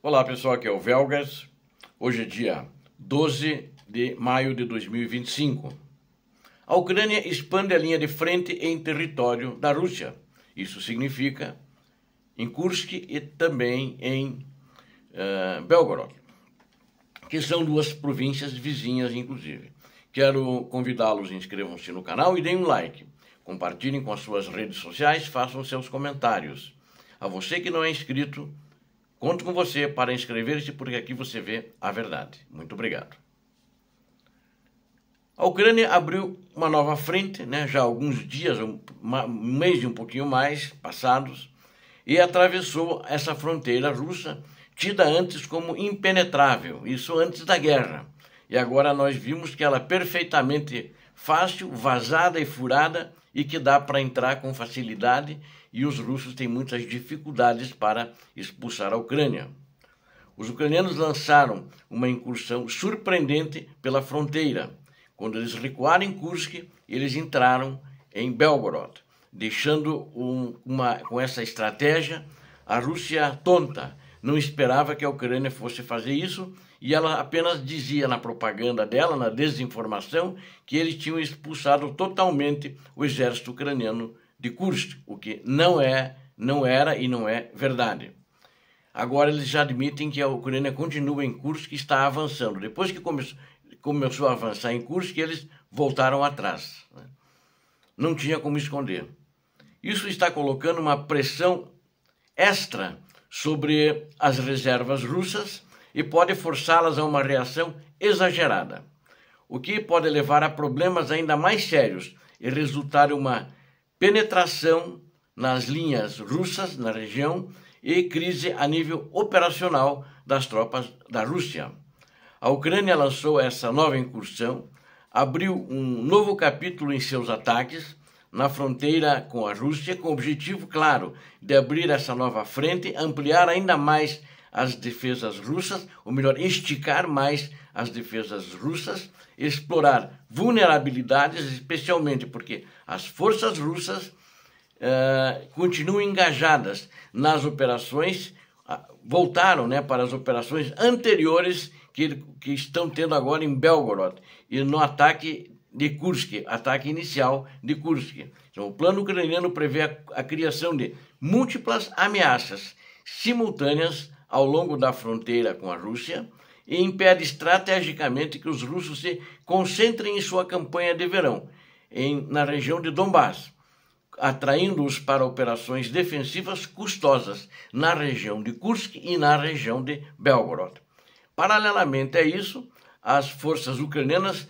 Olá pessoal, aqui é o Velgas. Hoje é dia 12 de maio de 2025. A Ucrânia expande a linha de frente em território da Rússia. Isso significa em Kursk e também em Belgorod, que são duas províncias vizinhas, inclusive. Quero convidá-los, inscrevam-se no canal e deem um like. Compartilhem com as suas redes sociais, façam seus comentários. A você que não é inscrito, conto com você para inscrever-se, porque aqui você vê a verdade. Muito obrigado. A Ucrânia abriu uma nova frente, já há alguns dias, um mês e um pouquinho mais passados, e atravessou essa fronteira russa, tida antes como impenetrável, isso antes da guerra. E agora nós vimos que ela é perfeitamente fácil, vazada e furada, e que dá para entrar com facilidade, e os russos têm muitas dificuldades para expulsar a Ucrânia. Os ucranianos lançaram uma incursão surpreendente pela fronteira. Quando eles recuaram em Kursk, eles entraram em Belgorod, deixando com essa estratégia a Rússia tonta. Não esperava que a Ucrânia fosse fazer isso, e ela apenas dizia na propaganda dela, na desinformação, que eles tinham expulsado totalmente o exército ucraniano de Kursk, o que não era e não é verdade. Agora eles já admitem que a Ucrânia continua em Kursk e está avançando. Depois que começou a avançar em Kursk, eles voltaram atrás. Não tinha como esconder. Isso está colocando uma pressão extra sobre as reservas russas e pode forçá-las a uma reação exagerada, o que pode levar a problemas ainda mais sérios e resultar em uma penetração nas linhas russas na região e crise a nível operacional das tropas da Rússia. A Ucrânia lançou essa nova incursão, abriu um novo capítulo em seus ataques na fronteira com a Rússia, com o objetivo claro de abrir essa nova frente, ampliar ainda mais as defesas russas, ou melhor, esticar mais as defesas russas, explorar vulnerabilidades, especialmente porque as forças russas continuam engajadas nas operações, voltaram para as operações anteriores que estão tendo agora em Belgorod e no ataque de Kursk, ataque inicial de Kursk. Então, o plano ucraniano prevê a criação de múltiplas ameaças simultâneas ao longo da fronteira com a Rússia e impede estrategicamente que os russos se concentrem em sua campanha de verão na região de Donbass, atraindo-os para operações defensivas custosas na região de Kursk e na região de Belgorod. Paralelamente a isso, as forças ucranianas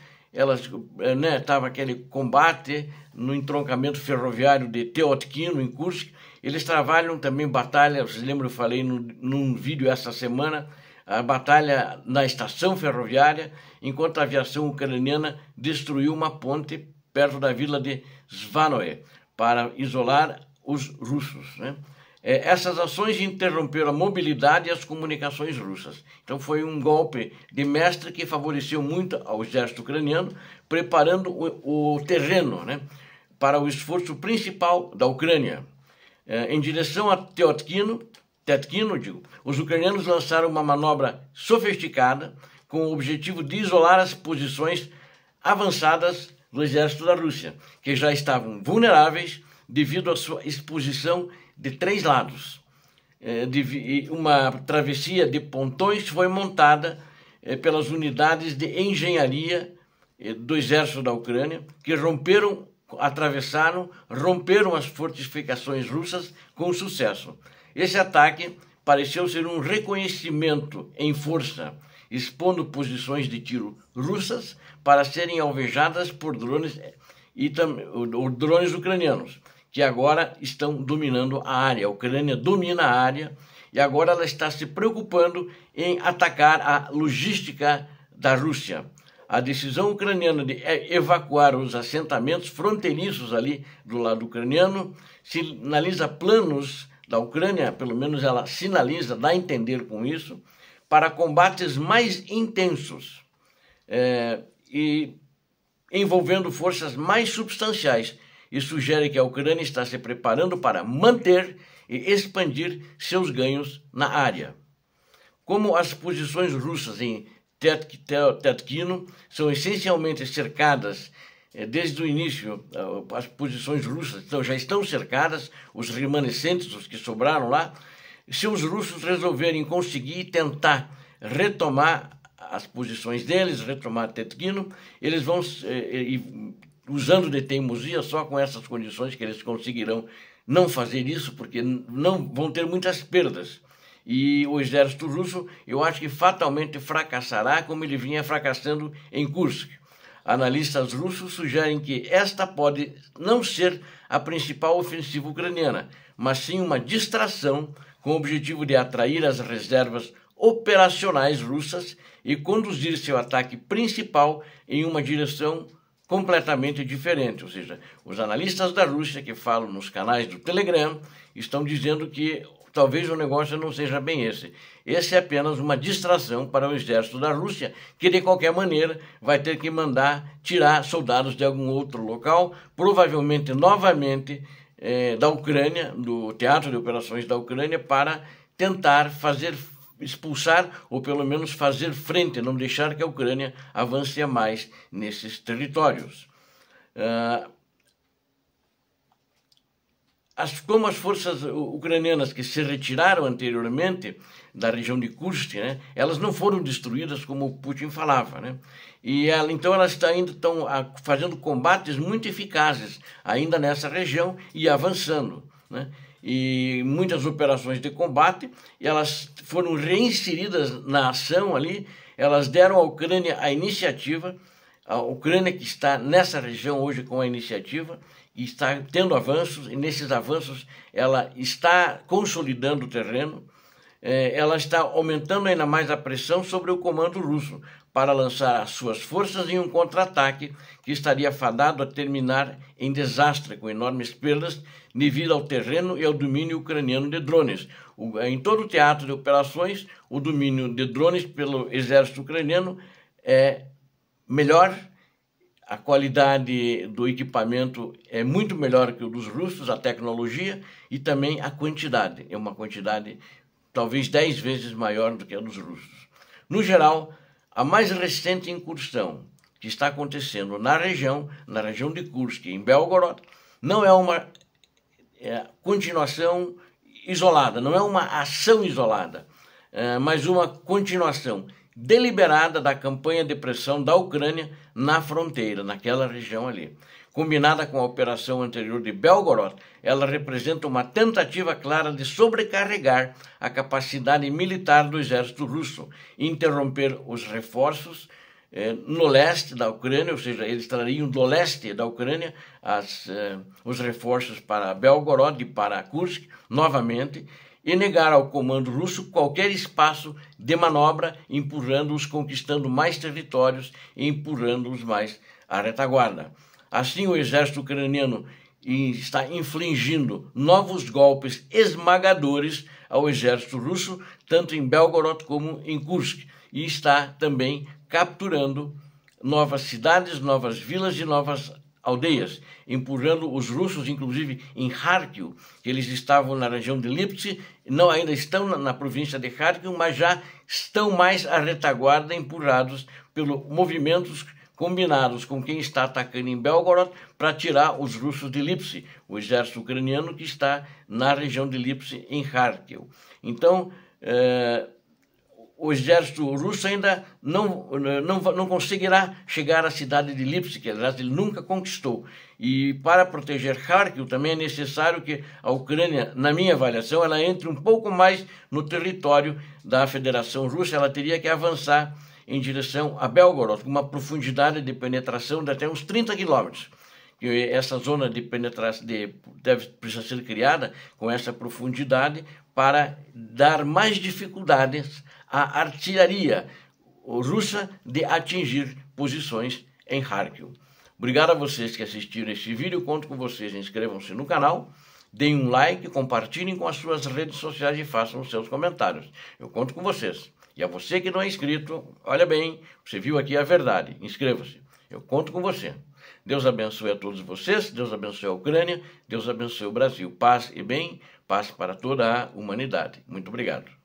estava aquele combate no entroncamento ferroviário de Teotkino, em Kursk. Eles trabalham também batalha, vocês lembram, eu falei num vídeo essa semana, a batalha na estação ferroviária, enquanto a aviação ucraniana destruiu uma ponte perto da vila de Zvanoe, para isolar os russos. Essas ações interromperam a mobilidade e as comunicações russas. Então foi um golpe de mestre que favoreceu muito ao exército ucraniano, preparando o terreno para o esforço principal da Ucrânia. Em direção a Teotkino, os ucranianos lançaram uma manobra sofisticada com o objetivo de isolar as posições avançadas do exército da Rússia, que já estavam vulneráveis devido à sua exposição de três lados. Uma travessia de pontões foi montada pelas unidades de engenharia do exército da Ucrânia, que romperam as fortificações russas com sucesso. Esse ataque pareceu ser um reconhecimento em força, expondo posições de tiro russas para serem alvejadas por drones ucranianos, que agora estão dominando a área. A Ucrânia domina a área e agora ela está se preocupando em atacar a logística da Rússia. A decisão ucraniana de evacuar os assentamentos fronteiriços ali do lado ucraniano sinaliza planos da Ucrânia, pelo menos ela sinaliza, dá a entender com isso, para combates mais intensos e envolvendo forças mais substanciais, e sugere que a Ucrânia está se preparando para manter e expandir seus ganhos na área. Como as posições russas em Tetkino são essencialmente cercadas desde o início, as posições russas já estão cercadas, os remanescentes, os que sobraram lá. Se os russos resolverem conseguir tentar retomar as posições deles, retomar Tetkino, eles vão, usando de teimosia, só com essas condições que eles conseguirão não fazer isso, porque não vão ter muitas perdas. E o exército russo, eu acho que fatalmente fracassará, como ele vinha fracassando em Kursk. Analistas russos sugerem que esta pode não ser a principal ofensiva ucraniana, mas sim uma distração com o objetivo de atrair as reservas operacionais russas e conduzir seu ataque principal em uma direção completamente diferente. Ou seja, os analistas da Rússia que falam nos canais do Telegram estão dizendo que talvez o negócio não seja bem esse. Esse é apenas uma distração para o exército da Rússia, que de qualquer maneira vai ter que mandar tirar soldados de algum outro local, provavelmente novamente da Ucrânia, do teatro de operações da Ucrânia, para tentar expulsar ou pelo menos fazer frente, não deixar que a Ucrânia avance mais nesses territórios. Como as forças ucranianas que se retiraram anteriormente da região de Kursk, né, elas não foram destruídas como o Putin falava, né? Então elas estão fazendo combates muito eficazes ainda nessa região e avançando, né? E muitas operações de combate, elas foram reinseridas na ação ali, elas deram à Ucrânia a iniciativa, a Ucrânia que está nessa região hoje com a iniciativa, e está tendo avanços, e nesses avanços ela está consolidando o terreno, ela está aumentando ainda mais a pressão sobre o comando russo para lançar as suas forças em um contra-ataque que estaria fadado a terminar em desastre, com enormes perdas devido ao terreno e ao domínio ucraniano de drones. Em todo o teatro de operações, o domínio de drones pelo exército ucraniano é melhor, a qualidade do equipamento é muito melhor que o dos russos, a tecnologia e também a quantidade. É uma quantidade talvez 10 vezes maior do que a dos russos. No geral, a mais recente incursão que está acontecendo na região de Kursk, em Belgorod, não é uma continuação isolada, não é uma ação isolada, mas uma continuação deliberada da campanha de pressão da Ucrânia na fronteira, naquela região ali. Combinada com a operação anterior de Belgorod, ela representa uma tentativa clara de sobrecarregar a capacidade militar do exército russo, interromper os reforços no leste da Ucrânia, ou seja, eles trariam do leste da Ucrânia os reforços para Belgorod e para Kursk, novamente, e negar ao comando russo qualquer espaço de manobra, empurrando-os, conquistando mais territórios e empurrando-os mais à retaguarda. Assim, o exército ucraniano está infligindo novos golpes esmagadores ao exército russo, tanto em Belgorod como em Kursk, e está também capturando novas cidades, novas vilas e novas aldeias, empurrando os russos, inclusive em Kharkiv, que eles estavam na região de Lipsk, não ainda estão na província de Kharkiv, mas já estão mais à retaguarda, empurrados pelos movimentos combinados com quem está atacando em Belgorod para tirar os russos de Lipsk, o exército ucraniano que está na região de Lipsk, em Kharkiv. Então, o exército russo ainda não conseguirá chegar à cidade de Lipsk, aliás, ele nunca conquistou. E para proteger Kharkiv também é necessário que a Ucrânia, na minha avaliação, ela entre um pouco mais no território da Federação Russa, ela teria que avançar em direção a Belgorod, com uma profundidade de penetração de até uns 30 quilômetros. Essa zona de penetração precisa ser criada com essa profundidade para dar mais dificuldades à artilharia russa de atingir posições em Kharkiv. Obrigado a vocês que assistiram este vídeo, conto com vocês, inscrevam-se no canal, deem um like, compartilhem com as suas redes sociais e façam os seus comentários. Eu conto com vocês. E a você que não é inscrito, olha bem, você viu aqui a verdade, inscreva-se. Eu conto com você. Deus abençoe a todos vocês, Deus abençoe a Ucrânia, Deus abençoe o Brasil. Paz e bem, paz para toda a humanidade. Muito obrigado.